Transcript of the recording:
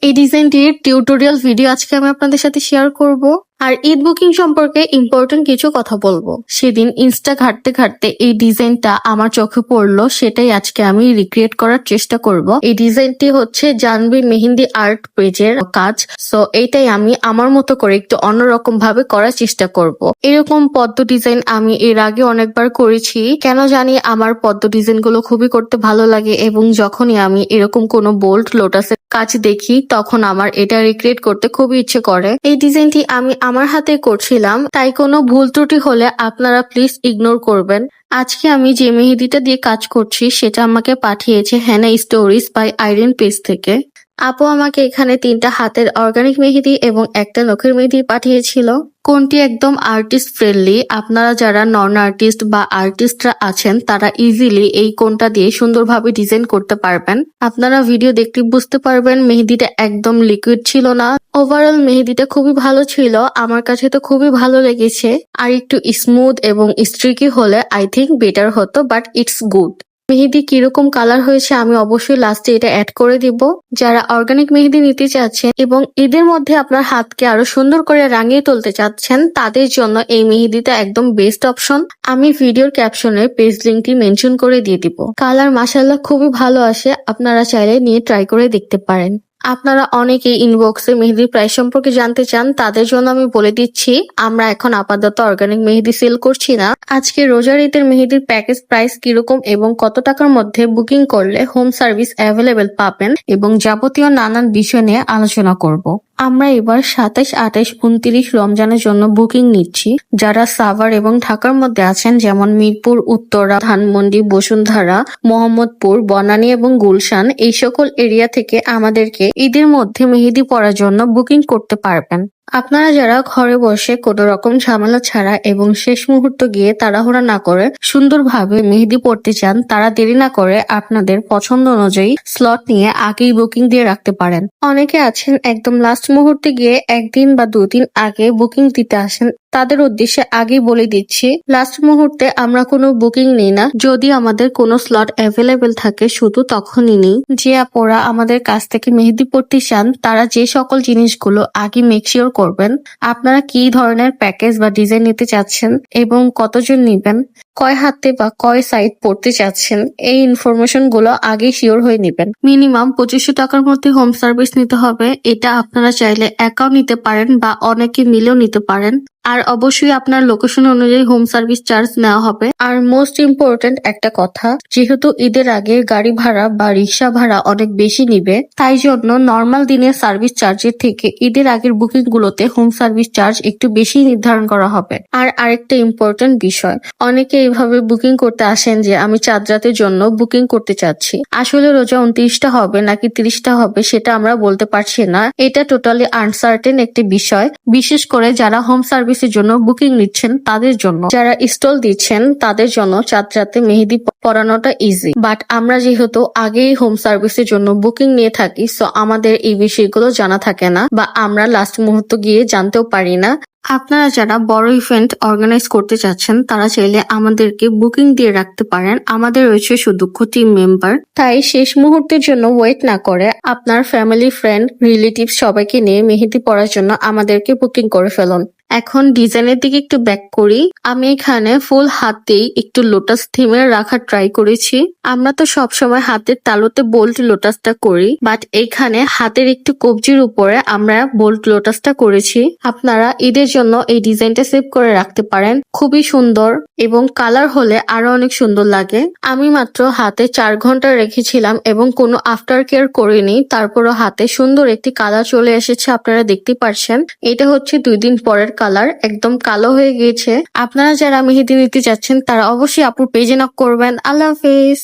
এই ডিজাইনটির tutorial video আজকে আমি আপনাদের সাথে শেয়ার করব। আর ঈদ বুকিং সম্পর্কে ইম্পর্টেন্ট কিছু কথা বলবো। সেদিন ইনস্টা ঘাটতে ঘাটতে এই ডিজাইনটা আমার চোখে পড়লো, সেটাই আজকে আমি রিক্রিয়েট করার চেষ্টা করব। এই ডিজাইনটি হচ্ছে জাহ্নবী মেহেন্দি আর্ট পেজের কাজ। সো এইটাই আমি আমার মতো করে একটু অন্যরকম ভাবে করার চেষ্টা করব। এরকম পদ্ম ডিজাইন আমি এর আগে অনেকবার করেছি, কেন জানি আমার পদ্ম ডিজাইন গুলো খুবই করতে ভালো লাগে, এবং যখনই আমি এরকম কোনো বোল্ড লোটাসের কাজ দেখি তখন আমার এটা রিক্রিয়েট করতে খুবই ইচ্ছে করে। এই ডিজাইনটি আমি আমার হাতে করছিলাম, তাই কোনো ভুল ত্রুটি হলে আপনারা প্লিজ ইগনোর করবেন। আজকে আমি যে মেহেদিটা দিয়ে কাজ করছি সেটা আমাকে পাঠিয়েছে হেনা স্টোরিজ বাই আইরিন পেজ থেকে। আপু আমাকে এখানে 3টা হাতের অর্গানিক মেহেদি এবং একটা নখের মেহেদি পাঠিয়েছিল। কোনটি একদম আর্টিস্ট ফ্রেন্ডলি, আপনারা যারা নন আর্টিস্ট বা আর্টিস্টরা আছেন তারা ইজিলি এই কোনটা দিয়ে সুন্দরভাবে ডিজাইন করতে পারবেন। আপনারা ভিডিও দেখতে বুঝতে পারবেন মেহেদিটা একদম লিকুইড ছিল না। ওভারঅল মেহেদিটা খুবই ভালো ছিল, আমার কাছে তো খুবই ভালো লেগেছে। আর একটু স্মুথ এবং স্ট্রিকি হলে আই থিঙ্ক বেটার হতো, বাট ইটস গুড। মেহেদি কিরকম কালার হয়েছে আমি অবশ্যই লাস্টে এটা অ্যাড করে দিব। যারা অর্গানিক মেহেদি নিতে চাচ্ছেন এবং এদের মধ্যে আপনার হাতকে আরো সুন্দর করে রাঙিয়ে তুলতে চাচ্ছেন, তাদের জন্য এই মেহেদিটা একদম বেস্ট অপশন। আমি ভিডিওর ক্যাপশনে পেজ লিঙ্কটি মেনশন করে দিয়ে দিব। কালার মাশাআল্লাহ খুবই ভালো আসে, আপনারা চাইলে নিয়ে ট্রাই করে দেখতে পারেন। আপনারা অনেকেই ইনবক্সে মেহেদির প্রাইস সম্পর্কে জানতে চান, তাদের জন্য আমি বলে দিচ্ছি আমরা এখন আপাতত অর্গানিক মেহেদি সেল করছি না। আজকে রোজার ঈদের মেহেদির প্যাকেজ প্রাইস কিরকম এবং কত টাকার মধ্যে বুকিং করলে হোম সার্ভিস অ্যাভেলেবেল পাবেন এবং যাবতীয় নানান বিষয় নিয়ে আলোচনা করব। আমরা এবার 27, 28, 29 রমজানের জন্য বুকিং নিচ্ছি। যারা সাভার এবং ঢাকার মধ্যে আছেন, যেমন মিরপুর, উত্তরা, ধানমন্ডি, বসুন্ধরা, মোহাম্মদপুর, বনানী এবং গুলশান, এই সকল এরিয়া থেকে আমাদেরকে ঈদের মধ্যে মেহেদি পরার জন্য বুকিং করতে পারবেন। আপনারা যারা ঘরে বসে কোনো রকম ঝামেলা ছাড়া এবং শেষ মুহূর্ত গিয়ে তাড়াহুড়া না করে সুন্দরভাবে মেহেদি পড়তে চান, তারা দেরি না করে আপনাদের পছন্দ অনুযায়ী স্লট নিয়ে আগেই বুকিং দিয়ে রাখতে পারেন। অনেকে আছেন একদম লাস্ট মুহূর্তে গিয়ে 1 দিন বা 2 দিন আগে বুকিং দিতে আসেন, তাদের উদ্দেশ্যে আগেই বলে দিচ্ছি লাস্ট মুহূর্তে আমরা কোনো বুকিং নিই না। যদি আমাদের কোনো স্লট অ্যাভেলেবেল থাকে শুধু তখনই নিই। যে আপুরা আমাদের কাছ থেকে মেহেদি পড়তে চান তারা যে সকল জিনিসগুলো আগে মেকশিওর করবেন, আপনারা কি ধরনের প্যাকেজ বা ডিজাইন নিতে চাচ্ছেন এবং কতজন নিবেন, কয় হাতে বা কয় সাইড পড়তে চাচ্ছেন, এই ইনফরমেশন গুলো আগে শিওর হয়ে নেবেন। মিনিমাম 2500 টাকার মধ্যে হোম সার্ভিস নিতে হবে। এটা আপনারা চাইলে একাও নিতে পারেন বা অনেকে মিলেও নিতে পারেন। আর অবশ্যই আপনার লোকেশন অনুযায়ী হোম সার্ভিস চার্জ নেওয়া হবে। আর মোস্ট ইম্পর্টেন্ট একটা কথা, যেহেতু ঈদের আগে গাড়ি ভাড়া বা রিক্সা ভাড়া অনেক বেশি নিবে, তাই জন্য নর্মাল দিনের সার্ভিস চার্জের থেকে ঈদের আগের বুকিং গুলোতে হোম সার্ভিস চার্জ একটু বেশি নির্ধারণ করা হবে। আর আরেকটা ইম্পর্টেন্ট বিষয়, অনেকে এইভাবে বুকিং করতে আসেন যে আমি চাঁদ রাতের জন্য বুকিং করতে চাচ্ছি। আসলে রোজা 29টা হবে নাকি 30টা হবে সেটা আমরা বলতে পারছি না। এটা টোটালি আনসার্টেন একটি বিষয়, বিশেষ করে যারা হোম সার্ভিসের জন্য বুকিং নিচ্ছেন তাদের জন্য। যারা স্টল দিচ্ছেন তাদের জন্য চাঁদ রাতে মেহেদি পরানোটা ইজি, বাট আমরা যেহেতু আগেই হোম সার্ভিসের জন্য বুকিং নিয়ে থাকি, সো আমাদের এই বিষয়গুলো জানা থাকে না বা আমরা লাস্ট মুহূর্ত গিয়ে জানতেও পারি না। আপনারা যারা বড় ইভেন্ট অর্গানাইজ করতে চাচ্ছেন তারা চাইলে আমাদেরকে বুকিং দিয়ে রাখতে পারেন। আমাদের রয়েছে সুদক্ষ টিম মেম্বার, তাই শেষ মুহূর্তের জন্য ওয়েট না করে আপনার ফ্যামিলি, ফ্রেন্ড, রিলেটিভ সবাইকে নিয়ে মেহেদি পড়ার জন্য আমাদেরকে বুকিং করে ফেলুন। এখন ডিজাইনের দিকে একটু ব্যাক করি। আমি এখানে ফুল হাতেই একটু লোটাস থিমের রাখার ট্রাই করেছি। আমরা তো সবসময় হাতের তালুতে বোল্ড লোটাসটা করি, বাট এখানে হাতের একটু কবজির উপরে আমরা বোল্ড লোটাসটা করেছি। আপনারা ঈদের জন্য এই ডিজাইনটা সেভ করে রাখতে পারেন, খুবই সুন্দর এবং কালার হলে আরো অনেক সুন্দর লাগে। আমি মাত্র হাতে 4 ঘন্টা রেখেছিলাম এবং কোনো আফটার কেয়ার করিনি, তারপরও হাতে সুন্দর একটি কালার চলে এসেছে, আপনারা দেখতে পাচ্ছেন। এটা হচ্ছে 2 দিন পরের কালার, একদম কালো হয়ে গিয়েছে। আপনারা যারা মেহেদি নিতে যাচ্ছেন তারা অবশ্যই আপুর পেজে নক করবেন। আল্লাহ হাফেজ।